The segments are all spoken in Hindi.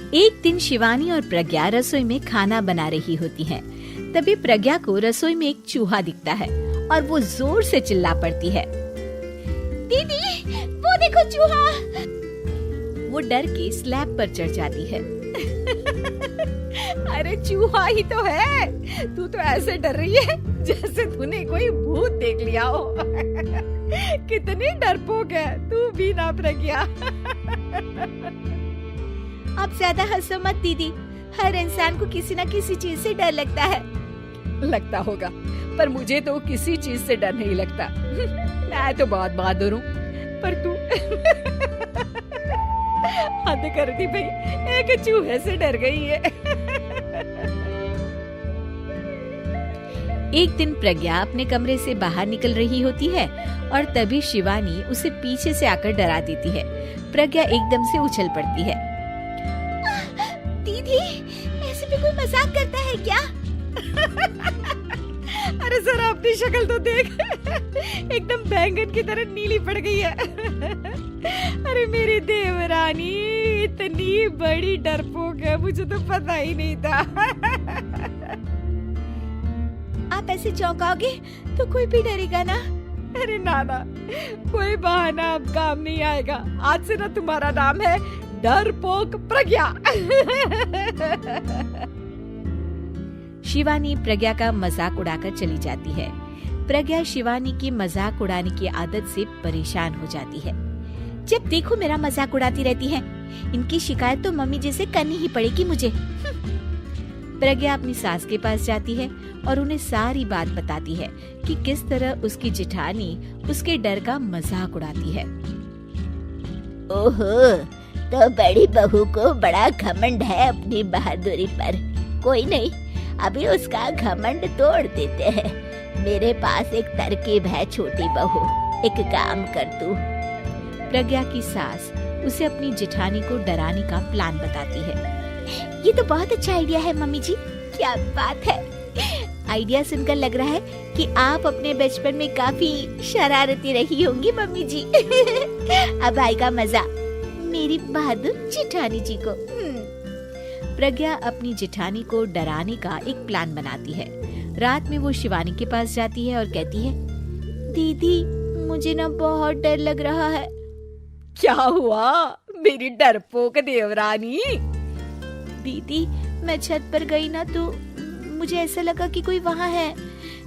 एक दिन शिवानी और प्रज्ञा रसोई में खाना बना रही होती हैं। तभी प्रज्ञा को रसोई में एक चूहा दिखता है और वो जोर से चिल्ला पड़ती है, दीदी वो देखो चूहा। वो डर के स्लैब पर चढ़ जाती है। अरे चूहा ही तो है, तू तो ऐसे डर रही है जैसे तूने कोई भूत देख लिया हो। कितनी डरपोक है तू भी ना प्रज्ञा। आप ज्यादा हंसो मत दीदी, हर इंसान को किसी न किसी चीज से डर लगता है। लगता होगा, पर मुझे तो किसी चीज से डर नहीं लगता। मैं तो बहुत बहादुर हूँ, पर तू हद कर दी भाई, एक चूहे से डर गई है। एक दिन प्रज्ञा अपने कमरे से बाहर निकल रही होती है और तभी शिवानी उसे पीछे से आकर डरा देती है। प्रज्ञा एकदम से उछल पड़ती है। दीदी ऐसे भी कोई मजाक करता है क्या? अरे जरा अपनी शक्ल तो देख, एकदम बैंगन की तरह नीली पड़ गई है। अरे मेरी देवरानी इतनी बड़ी डरपोक है, मुझे तो पता ही नहीं था। आप ऐसे चौंकाओगे तो कोई भी डरेगा ना। अरे नाना, कोई बहाना अब काम नहीं आएगा। आज से ना तुम्हारा नाम है डरपोक प्रज्ञा। शिवानी प्रज्ञा का मजाक उड़ाकर चली जाती है। प्रज्ञा शिवानी की मजाक उड़ाने की आदत से परेशान हो जाती है। जब देखो मेरा मजाक उड़ाती रहती है, इनकी शिकायत तो मम्मी जी से करनी ही पड़ेगी मुझे। प्रज्ञा अपनी सास के पास जाती है और उन्हें सारी बात बताती है कि किस तरह उसकी जेठानी उसके डर का मजाक उड़ाती है। ओहो, तो बड़ी बहू को बड़ा घमंड है अपनी बहादुरी पर। कोई नहीं, अभी उसका घमंड तोड़ देते हैं। मेरे पास एक तरकीब है छोटी बहू, एक काम कर तू। प्रज्ञा की सास उसे अपनी जेठानी को डराने का प्लान बताती है। ये तो बहुत अच्छा आइडिया है मम्मी जी। क्या बात है, आइडिया सुनकर लग रहा है कि आप अपने बचपन में काफी शरारती रही होंगी मम्मी जी। अब आएगा मजा मेरी बहादुर जेठानी जी को। प्रज्ञा अपनी जेठानी को डराने का एक प्लान बनाती है। रात में वो शिवानी के पास जाती है और कहती है, दीदी मुझे ना बहुत डर लग रहा है। क्या हुआ मेरी डरपोक देवरानी? दीदी मैं छत पर गई ना तो मुझे ऐसा लगा कि कोई वहाँ है।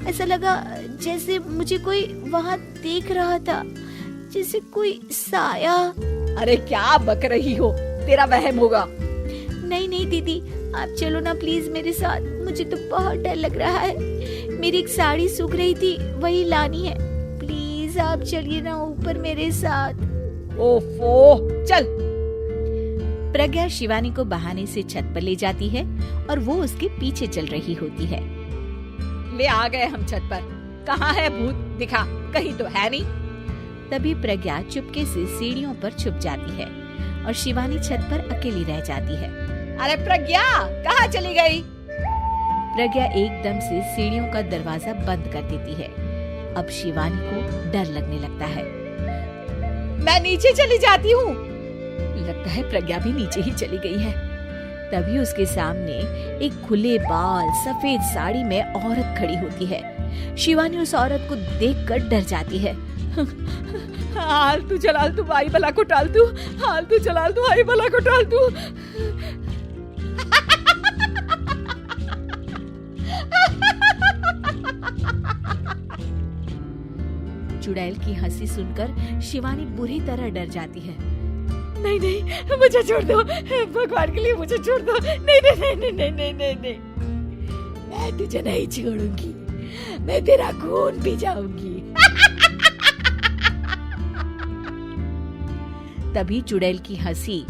ऐसा लगा जैसे मुझे कोई वहाँ देख रहा था, जैसे कोई साया। अरे क्या बक रही हो, तेरा वहम होगा। नहीं नहीं दीदी, आप चलो ना प्लीज मेरे साथ, मुझे तो बहुत डर लग रहा है। मेरी एक साड़ी सूख रही थी, वही लानी है। प्लीज आप चलिए ना ऊपर मेरे साथ। ओफो, चल। प्रज्ञा शिवानी को बहाने से छत पर ले जाती है और वो उसके पीछे चल रही होती है। ले आ गए हम छत पर। कहाँ है भूत, दिखा, कहीं तो है नहीं। तभी प्रज्ञा चुपके से सीढ़ियों पर छुप जाती है और शिवानी छत पर अकेली रह जाती है। अरे प्रज्ञा, कहाँ चली गई? प्रज्ञा एकदम से सीढ़ियों का दरवाजा बंद कर देती है। अब शिवानी को डर लगने लगता है। मैं नीचे चली जाती हूँ। लगता है प्रज्ञा भी नीचे ही चली गई है। तभी उसके सामने एक खुले बाल सफेद साड़ी में औरत खड़ी होती है। शिवानी उस औरत को देखकर डर जाती है। हाल तू जलाल तू भाई भला को टाल तू, हाल तू जलाल तू भाई भला को टाल तू। चुड़ैल की हंसी सुनकर शिवानी बुरी तरह डर जाती है। नहीं नहीं, मुझे छोड़ दो, भगवान के लिए मुझे छोड़ दो। नहीं नहीं नहीं नहीं नहीं नहीं नहीं, मैं तुझे नहीं छोड़ूंगी, मैं तेरा खून पी जाऊंगी। तभी चुड़ैल की हंसी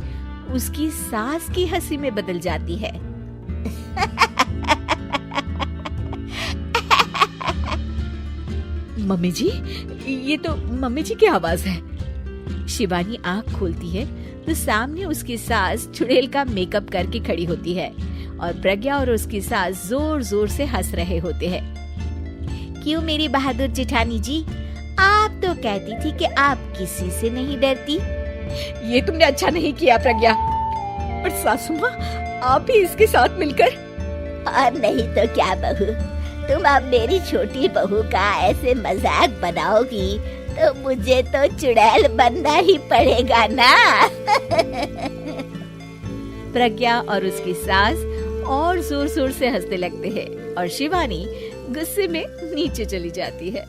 उसकी सास की हंसी में बदल जाती है। मम्मी जी, ये तो मम्मी जी की आवाज है। शिवानी आंख खोलती है तो सामने उसकी सास चुड़ैल का मेकअप करके खड़ी होती है और प्रज्ञा और उसकी सास जोर जोर से हंस रहे होते हैं। क्यों मेरी बहादुर जेठानी जी, आप तो कहती थी कि आप किसी से नहीं डरती। ये तुमने अच्छा नहीं किया प्रज्ञा। और सासू माँ आप भी इसके साथ मिलकर। और नहीं तो क्या बहू, तुम अब मेरी छोटी बहू का ऐसे मजाक बनाओगी तो मुझे तो चुड़ैल बनना ही पड़ेगा ना। प्रज्ञा और उसकी सास और जोर जोर से हंसने लगते हैं और शिवानी गुस्से में नीचे चली जाती है।